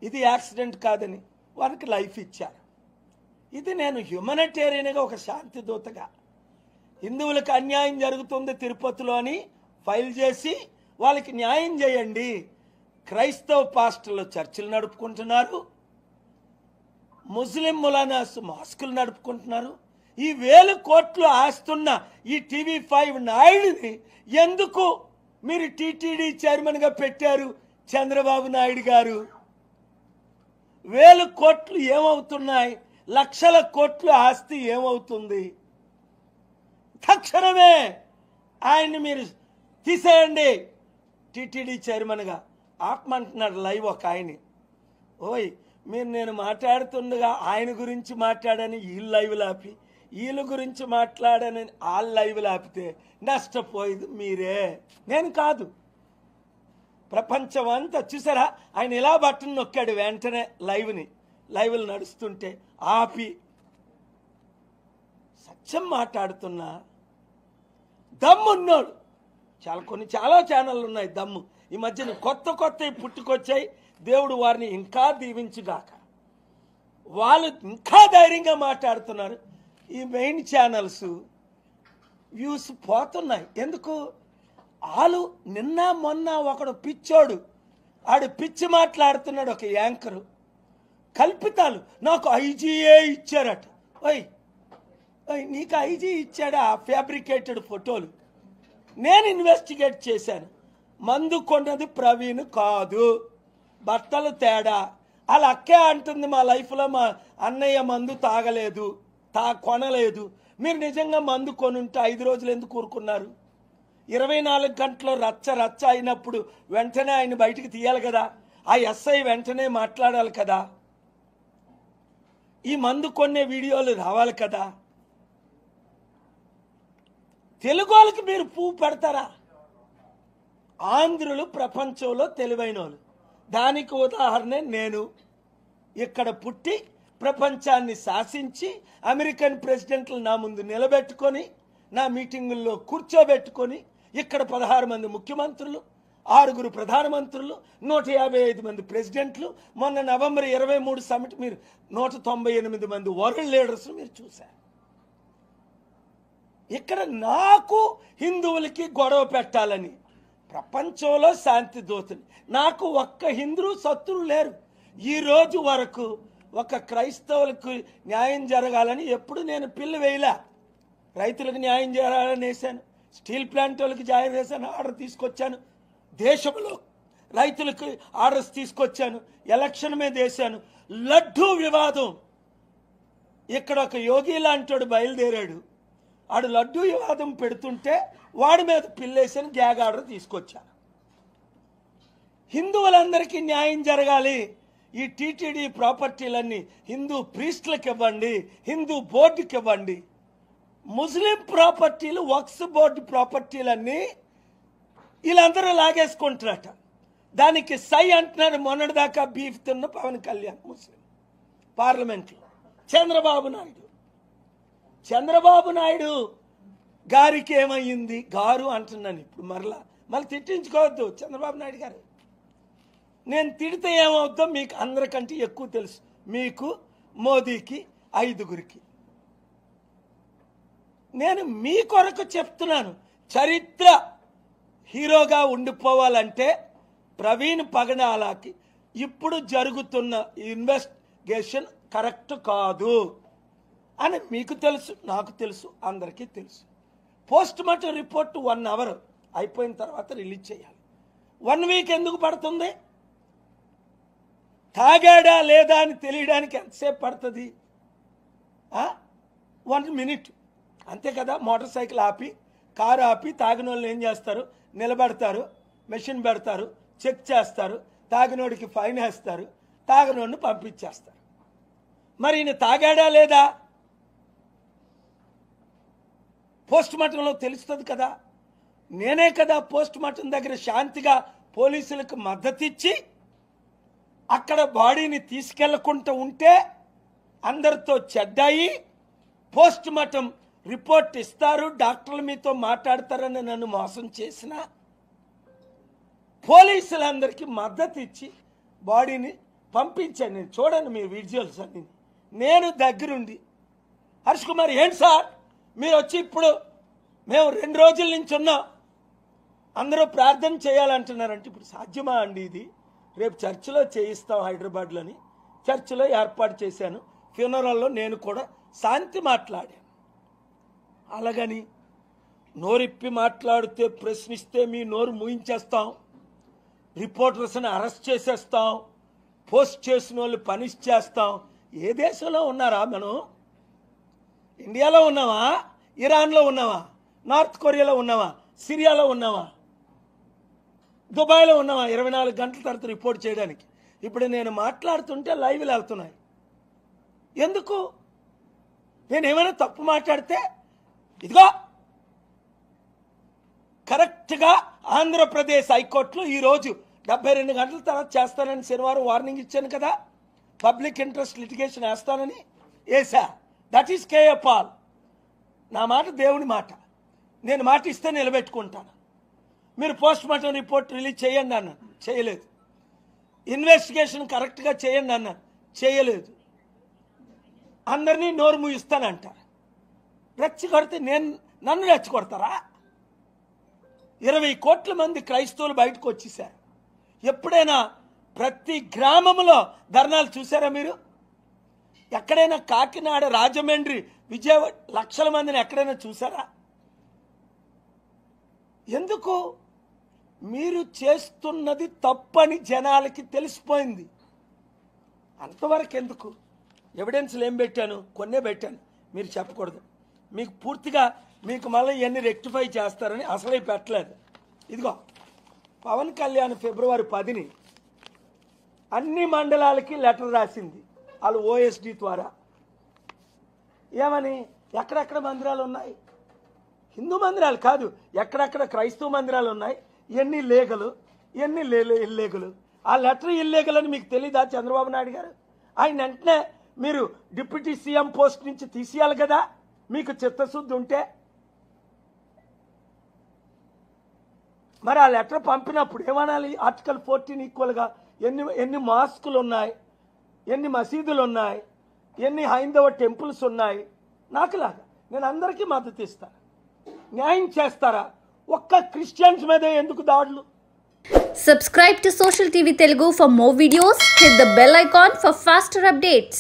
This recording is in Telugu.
ఇది యాక్సిడెంట్ కాదని వారికి లైఫ్ ఇచ్చారు. ఇది నేను హ్యూమనిటేరియన్గా ఒక శాంతి దూతగా హిందువులకు అన్యాయం జరుగుతుంది తిరుపతిలో అని ఫైల్ చేసి వాళ్ళకి న్యాయం చేయండి. క్రైస్తవ పాస్టర్లు చర్చిలు నడుపుకుంటున్నారు, ముస్లిం ములానాస్ మాస్కులు నడుపుకుంటున్నారు. ఈ 1000 కోట్లు ఆస్తున్న ఈ TV5 నాయుడిని ఎందుకు మీరు టీటీడీ చైర్మన్గా పెట్టారు? చంద్రబాబు నాయుడు గారు 1000 కోట్లు ఏమవుతున్నాయి? లక్షల కోట్లు ఆస్తి ఏమవుతుంది? తక్షణమే ఆయన్ని మీరు తీసేయండి టీటీడీ చైర్మన్గా. ఆపమంటున్నాడు లైవ్ ఒక ఆయన. ఓయ్ మీరు నేను మాట్లాడుతుండగా ఆయన గురించి మాట్లాడని వీళ్ళు లైవ్లు ఆపి, వీళ్ళ గురించి మాట్లాడని వాళ్ళ లైవ్లు ఆపితే నష్టపోయేది మీరే, నేను కాదు. ప్రపంచం అంతా చూసారా, ఆయన ఇలా బట్టను నొక్కాడు వెంటనే లైవ్లు నడుస్తుంటే ఆపి సత్యం మాట్లాడుతున్నా దమ్మున్నాడు. చాలా ఛానళ్ళు ఉన్నాయి దమ్ము. ఈ మధ్యన కొత్త పుట్టుకొచ్చాయి. దేవుడు వారిని ఇంకా దీవించుగాక. వాళ్ళు ఇంకా ధైర్యంగా మాట్లాడుతున్నారు. ఈ మెయిన్ ఛానల్స్ వ్యూస్ పోతున్నాయి. ఎందుకు? వాళ్ళు నిన్న మొన్న ఒకడు పిచ్చోడు, ఆడు పిచ్చి మాట్లాడుతున్నాడు. ఒక యాంకరు కల్పితాలు, నాకు ఐజీఏ ఇచ్చారట. ఓయ్ నీకు ఐజీ ఇచ్చాడా? ఫ్యాబ్రికేటెడ్ ఫోటోలు. నేను ఇన్వెస్టిగేట్ చేశాను. మందు కొన్నది ప్రవీణ్ కాదు, బట్టలు తేడా. వాళ్ళ అక్కే అంటుంది మా లైఫ్లో మా అన్నయ్య మందు తాగలేదు, కొనలేదు. మీరు నిజంగా మందు కొనుంటే 5 రోజులు ఎందుకు ఊరుకున్నారు? 24 గంటలు రచ్చ అయినప్పుడు వెంటనే ఆయన బయటికి తీయాలి కదా. ఆ ఎస్ఐ వెంటనే మాట్లాడాలి కదా. ఈ మందు కొనే వీడియోలు రావాలి కదా. తెలుగు వాళ్ళకి మీరు పువ్వు పెడతారా? ఆంధ్రులు ప్రపంచంలో తెలివైన వాళ్ళు. దానికి ఉదాహరణ నేను. ఇక్కడ పుట్టి ప్రపంచాన్ని శాసించి అమెరికన్ ప్రెసిడెంట్లు నా ముందు నిలబెట్టుకొని నా మీటింగుల్లో కూర్చోబెట్టుకొని ఇక్కడ 16 మంది ముఖ్యమంత్రులు, 6 ప్రధానమంత్రులు, 155 మంది ప్రెసిడెంట్లు, మొన్న నవంబర్ 23 సమిట్ మీరు 198 మంది వరల్డ్ లీడర్స్ మీరు చూశారు. ఇక్కడ నాకు హిందువులకి గొడవ పెట్టాలని ప్రపంచంలో శాంతి దూతని. నాకు ఒక్క హిందూ శత్రువు లేరు. ఈ రోజు వరకు ఒక క్రైస్తవులకు న్యాయం జరగాలని ఎప్పుడు నేను పిల్లు వేయలే. రైతులకు న్యాయం జరగాలని వేశాను, స్టీల్ ప్లాంట్ వాళ్ళకి జాయిన్ చేశాను, ఆర్డర్ తీసుకొచ్చాను. దేశంలో రైతులకు ఆర్డర్స్ తీసుకొచ్చాను, ఎలక్షన్ మీద వేశాను. లడ్డూ వివాదం, ఇక్కడ ఒక యోగి లాంటి బయలుదేరాడు. ఆడు లడ్డూ వివాదం పెడుతుంటే వాడి మీద పిల్లేసాను, గ్యాగ్ ఆర్డర్ తీసుకొచ్చాను. హిందువులందరికీ న్యాయం జరగాలి. ఈ టీటీడీ ప్రాపర్టీలన్నీ హిందూ ప్రీస్టులకు ఇవ్వండి, హిందూ బోర్డుకి ఇవ్వండి. ముస్లిం ప్రాపర్టీలు, వక్స్ బోర్డు ప్రాపర్టీలన్నీ వీళ్ళందరూ లాగేసుకుంటారట. దానికి సై అంటున్నాడు మొన్నటిదాకా బీఫ్ తిన్న పవన్ కళ్యాణ్ ముస్లిం పార్లమెంట్లో. చంద్రబాబు నాయుడు గారికి ఏమయ్యింది? గారు అంటున్నాను ఇప్పుడు. మళ్ళీ తిట్టించుకోవద్దు చంద్రబాబు నాయుడు గారు. నేను తిడితే ఏమవుద్దో మీకు అందరికంటే ఎక్కువ తెలుసు. మీకు, మోదీకి, 5గురికి. నేను మీ కొరకు చెప్తున్నాను. చరిత్ర హీరోగా ఉండిపోవాలంటే ప్రవీణ్ పగడాలకి ఇప్పుడు జరుగుతున్న ఇన్వెస్టిగేషన్ కరెక్ట్ కాదు అని మీకు తెలుసు, నాకు తెలుసు, అందరికీ తెలుసు. పోస్ట్ మార్టం రిపోర్ట్ 1 అవర్ అయిపోయిన తర్వాత రిలీజ్ చేయాలి. 1 వీక్ ఎందుకు పడుతుంది? తాగాడా లేదా అని తెలియడానికి ఎంతసేపు పడుతుంది? 1 మినిట్ అంతే కదా. మోటార్ సైకిల్ ఆపి, కారు ఆపి, తాగిన వాళ్ళు ఏం చేస్తారు? నిలబెడతారు, మెషిన్ పెడతారు, చెక్ చేస్తారు, తాగినోడికి ఫైన్ వేస్తారు, తాగినోడిని పంపించేస్తారు. మరి ఈయన తాగాడా లేదా పోస్ట్ మార్టంలో తెలుస్తుంది కదా. నేనే కదా పోస్ట్ మార్టం దగ్గర శాంతిగా పోలీసులకు మద్దతు ఇచ్చి అక్కడ బాడీని తీసుకెళ్లకుండా ఉంటే అందరితో చెడ్డాయి. పోస్ట్ మార్టం రిపోర్ట్ ఇస్తారు, డాక్టర్లు మీతో మాట్లాడతారని నన్ను మోసం చేసిన పోలీసులందరికీ మద్దతు ఇచ్చి బాడీని పంపించాను నేను, చూడండి మీ విజువల్స్ అన్ని. నేను దగ్గరుండి హర్ష్ కుమార్ ఏంటి సార్ మీరు వచ్చి ఇప్పుడు మేము 2 రోజుల నుంచి ఉన్నాం, అందరూ ప్రార్థన చేయాలంటున్నారంటే ఇప్పుడు సాధ్యమా అండి ఇది? రేపు చర్చిలో చేయిస్తాం, హైదరాబాద్లోని చర్చిలో ఏర్పాటు చేశాను. ఫ్యూనరల్లో నేను కూడా శాంతి మాట్లాడాను. అలాగని నోరిప్పి మాట్లాడితే, ప్రశ్నిస్తే మీ నోరు మూయించేస్తాం, రిపోర్టర్స్ని అరెస్ట్ చేసేస్తాం, పోస్ట్ చేసిన వాళ్ళు పనిష్ చేస్తాం. ఏ దేశంలో ఉన్నారా మనం? ఇండియాలో ఉన్నావా? ఇరాన్లో ఉన్నావా? నార్త్ కొరియాలో ఉన్నావా? సిరియాలో ఉన్నావా? దుబాయ్లో ఉన్నావా? 24 గంటల తర్వాత రిపోర్ట్ చేయడానికి. ఇప్పుడు నేను మాట్లాడుతుంటే లైవ్లు వెళ్తున్నాయి. ఎందుకు? నేనేమైనా తప్పు మాట్లాడితే ఇదిగో కరెక్ట్గా ఆంధ్రప్రదేశ్ హైకోర్టులో ఈరోజు 72 గంటల తర్వాత చేస్తానని శనివారం వార్నింగ్ ఇచ్చాను కదా, పబ్లిక్ ఇంట్రెస్ట్ లిటిగేషన్ వేస్తానని వేసా. That is KA Paul. నా మాట దేవుని మాట, నేను మాట ఇస్తే నిలబెట్టుకుంటాను. మీరు పోస్ట్ మార్టం రిపోర్ట్ రిలీజ్ చేయండి అన్నాను, చేయలేదు. ఇన్వెస్టిగేషన్ కరెక్ట్గా చేయండి అన్నాను, చేయలేదు. అందరినీ నోరు మూయిస్తానంటారు. రెచ్చగొడితే నన్ను రెచ్చగొడతారా? 20 కోట్ల మంది క్రైస్తవులు బయటకు వచ్చేసారు. ఎప్పుడైనా ప్రతి గ్రామంలో ధర్నాలు చూసారా మీరు? ఎక్కడైనా కాకినాడ, రాజమండ్రి, విజయవాడ లక్షల మందిని ఎక్కడైనా చూసారా? ఎందుకు? మీరు చేస్తున్నది తప్పని జనాలకి తెలిసిపోయింది. అంతవరకు ఎందుకు? ఎవిడెన్స్లు ఏం పెట్టాను? కొన్నే పెట్టాను, మీరు చెప్పకూడదు. మీకు పూర్తిగా మీకు మళ్ళీ ఇవన్నీ రెక్టిఫై చేస్తారని అసలే పెట్టలేదు. ఇదిగో పవన్ కళ్యాణ్ ఫిబ్రవరి 10ని అన్ని మండలాలకి లెటర్ రాసింది వాళ్ళు ఓఎస్డి ద్వారా. ఏమని? ఎక్కడెక్కడ మందిరాలు ఉన్నాయి, హిందూ మందిరాలు కాదు, ఎక్కడెక్కడ క్రైస్తవ మందిరాలు ఉన్నాయి, ఎన్ని లీగలు, ఎన్ని ఇల్లీగలు. ఆ లెటర్ ఇల్లీగల్ అని మీకు తెలీదా చంద్రబాబు నాయుడు గారు? ఆయన వెంటనే మీరు డిప్యూటీ సీఎం పోస్ట్ నుంచి తీసేయాలి కదా, మీకు చిత్తశుద్ధి ఉంటే. మరి ఆ లెటర్ పంపినప్పుడు ఏమనాలి? ఆర్టికల్ 14 ఈక్వల్గా ఎన్ని మాస్కులు ఉన్నాయి, ఎన్ని మసీదులు ఉన్నాయి, ఎన్ని హైందవ టెంపుల్స్ ఉన్నాయి. నాకులాగా నేను అందరికీ మద్దతు ఇస్తాను. న్యాయం చేస్తారా? ఒక్క క్రిస్టియన్స్ మీద ఎందుకు దాడులు? Subscribe to Social TV Telugu for more videos. Hit the bell icon for faster updates.